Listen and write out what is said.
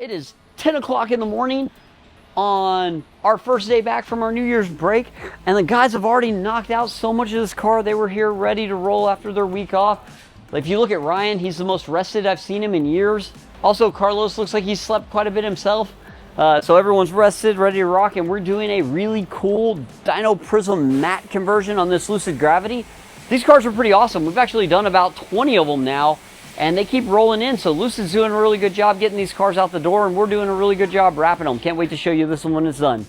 It is 10 o'clock in the morning on our first day back from our New Year's break, and the guys have already knocked out so much of this car. They were here ready to roll after their week off. If you look at Ryan, he's the most rested I've seen him in years. Also, Carlos looks like he slept quite a bit himself. So everyone's rested, ready to rock, and we're doing a really cool DYNOprism matte conversion on this Lucid Gravity. These cars are pretty awesome. We've actually done about 20 of them now, and they keep rolling in. So Lucid's doing a really good job getting these cars out the door, and we're doing a really good job wrapping them. Can't wait to show you this one when it's done.